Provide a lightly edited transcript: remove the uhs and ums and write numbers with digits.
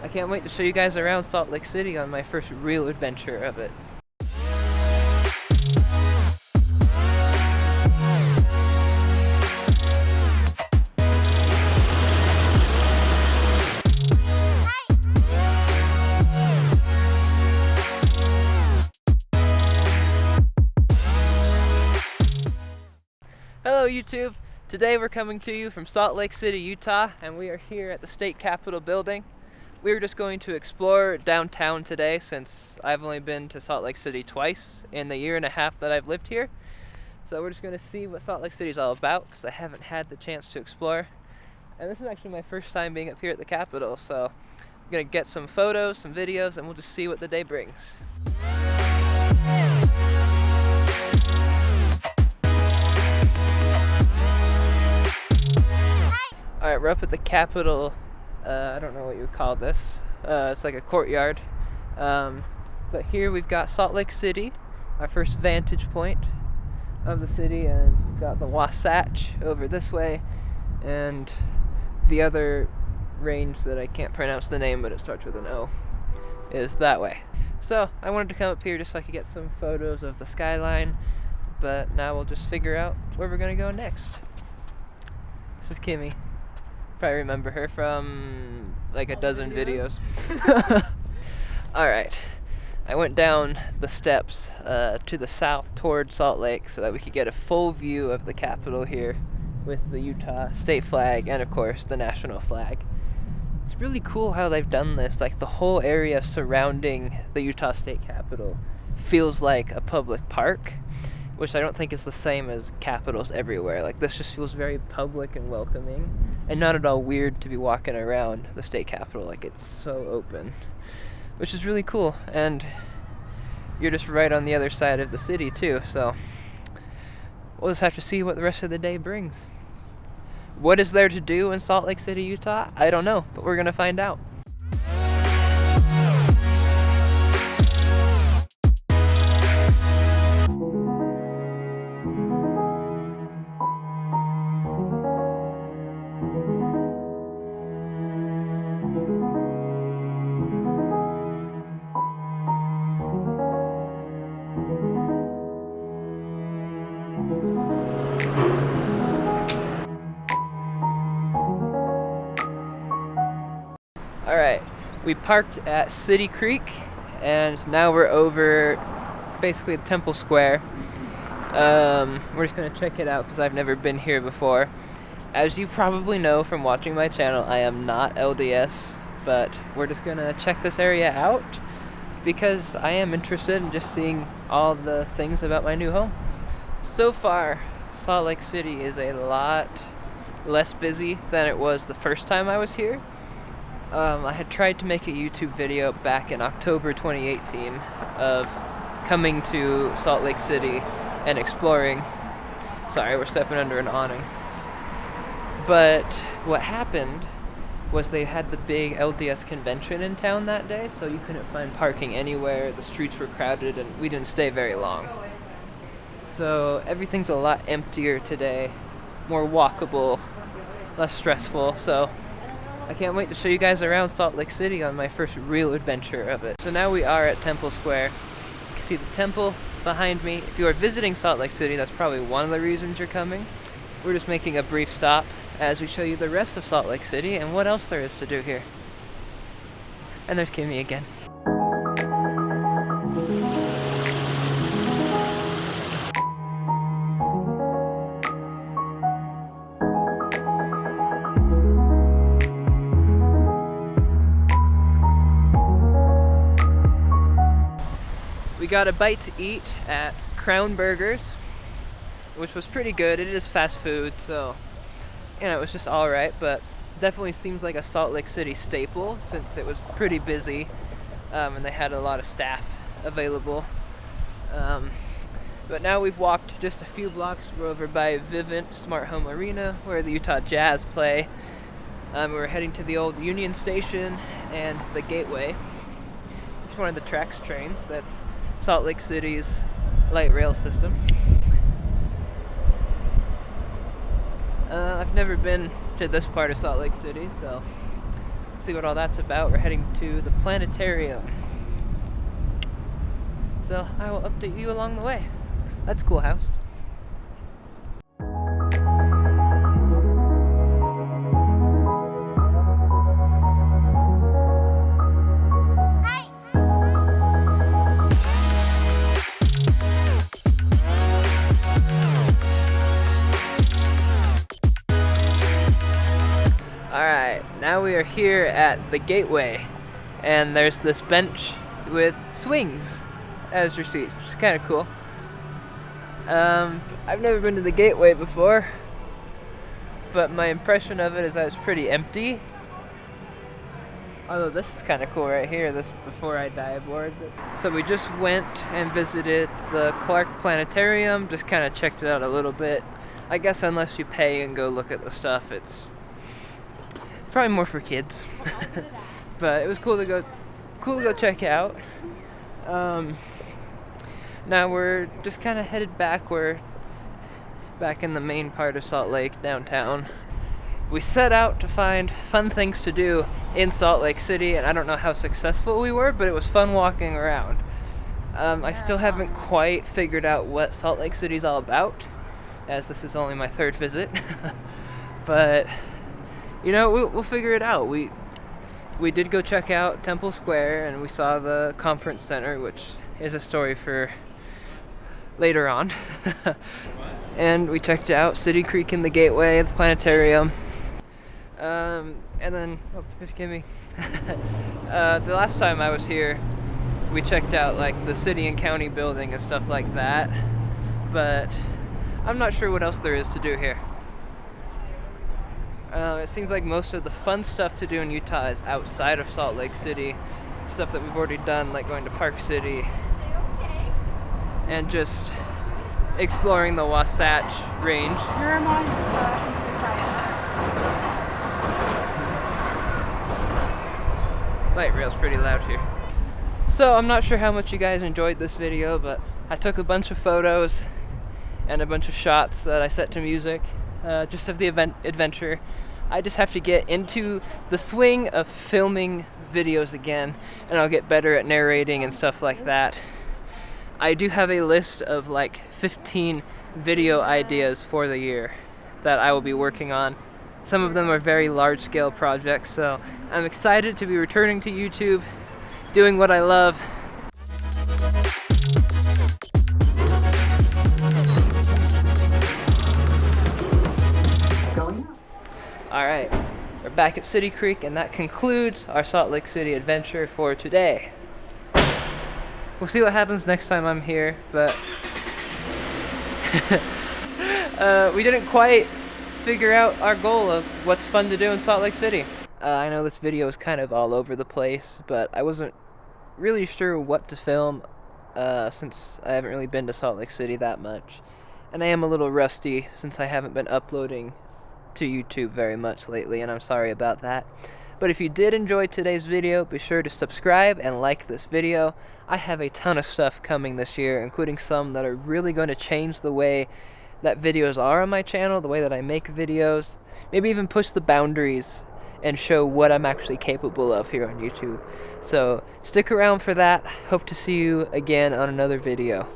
I can't wait to show you guys around Salt Lake City on my first real adventure of it. Hello YouTube! Today we're coming to you from Salt Lake City, Utah, and we are here at the State Capitol building. We were just going to explore downtown today since I've only been to Salt Lake City twice in the year and a half that I've lived here. So we're just going to see what Salt Lake City is all about because I haven't had the chance to explore. And this is actually my first time being up here at the Capitol, so I'm going to get some photos, some videos, and we'll just see what the day brings. Alright, we're up at the Capitol, I don't know what you would call this, it's like a courtyard, but here we've got Salt Lake City, our first vantage point of the city, and we've got the Wasatch over this way, and the other range that I can't pronounce the name, but it starts with an O, is that way. So I wanted to come up here just so I could get some photos of the skyline, but now we'll just figure out where we're going to go next. This is Kimmy. Probably remember her from like a dozen videos. Alright, I went down the steps to the south toward Salt Lake so that we could get a full view of the Capitol here with the Utah state flag and of course the national flag. It's really cool how they've done this. Like the whole area surrounding the Utah State Capitol feels like a public park, which I don't think is the same as capitals everywhere. Like this just feels very public and welcoming, and not at all weird to be walking around the state capitol. Like it's so open, which is really cool. And you're just right on the other side of the city too, so we'll just have to see what the rest of the day brings. What is there to do in Salt Lake City, Utah? I don't know, but we're gonna find out. Alright, we parked at CityCreek and now we're over basically at Temple Square. We're just going to check it out because I've never been here before. As you probably know from watching my channel, I am not LDS, but we're just going to check this area out because I am interested in just seeing all the things about my new home. So far, Salt Lake City is a lot less busy than it was the first time I was here. I had tried to make a YouTube video back in October 2018 of coming to Salt Lake City and exploring. Sorry, we're stepping under an awning. But what happened was they had the big LDS convention in town that day, so you couldn't find parking anywhere, the streets were crowded, and we didn't stay very long. So everything's a lot emptier today, more walkable, less stressful, so I can't wait to show you guys around Salt Lake City on my first real adventure of it. So now we are at Temple Square. You can see the temple behind me. If you are visiting Salt Lake City, that's probably one of the reasons you're coming. We're just making a brief stop as we show you the rest of Salt Lake City and what else there is to do here. And there's Kimmy again. We got a bite to eat at Crown Burgers, which was pretty good. It is fast food, so you know, it was just alright, but definitely seems like a Salt Lake City staple since it was pretty busy and they had a lot of staff available. But now we've walked just a few blocks. We're over by Vivint Smart Home Arena where the Utah Jazz play. We're heading to the old Union Station and the Gateway, which is one of the Trax trains. That's Salt Lake City's light rail system. I've never been to this part of Salt Lake City, so see what all that's about. We're heading to the planetarium. So I will update you along the way. That's a cool house. Alright, now we are here at the gateway, and there's this bench with swings as your seats, which is kind of cool. I've never been to the gateway before, but my impression of it is that it's pretty empty. Although this is kind of cool right here, this before I die aboard. So we just went and visited the Clark Planetarium, just kind of checked it out a little bit. I guess unless you pay and go look at the stuff, it's probably more for kids. But it was cool to go check it out. Now we're just kind of headed back. We're back in the main part of Salt Lake, downtown. We set out to find fun things to do in Salt Lake City, and I don't know how successful we were, but it was fun walking around. I still haven't quite figured out what Salt Lake City is all about, as this is only my third visit. But you know, we'll figure it out. We did go check out Temple Square, and we saw the conference center, which is a story for later on. And we checked out CityCreek in the gateway, the planetarium. And then, forgive me. The last time I was here, we checked out like the city and county building and stuff like that. But I'm not sure what else there is to do here. It seems like most of the fun stuff to do in Utah is outside of Salt Lake City. Stuff that we've already done, like going to Park City. And just exploring the Wasatch Range. Light rail's pretty loud here. So I'm not sure how much you guys enjoyed this video, but I took a bunch of photos and a bunch of shots that I set to music, just of the adventure. I just have to get into the swing of filming videos again, and I'll get better at narrating and stuff like that. I do have a list of like 15 video ideas for the year that I will be working on. Some of them are very large-scale projects, so I'm excited to be returning to YouTube, doing what I love. Alright, we're back at CityCreek, and that concludes our Salt Lake City adventure for today. We'll see what happens next time I'm here, but we didn't quite figure out our goal of what's fun to do in Salt Lake City. I know this video is kind of all over the place, but I wasn't really sure what to film since I haven't really been to Salt Lake City that much. And I am a little rusty since I haven't been uploading to YouTube very much lately, and I'm sorry about that. But if you did enjoy today's video, be sure to subscribe and like this video. I have a ton of stuff coming this year, including some that are really going to change the way that videos are on my channel, the way that I make videos, maybe even push the boundaries and show what I'm actually capable of here on YouTube. So stick around for that. Hope to see you again on another video.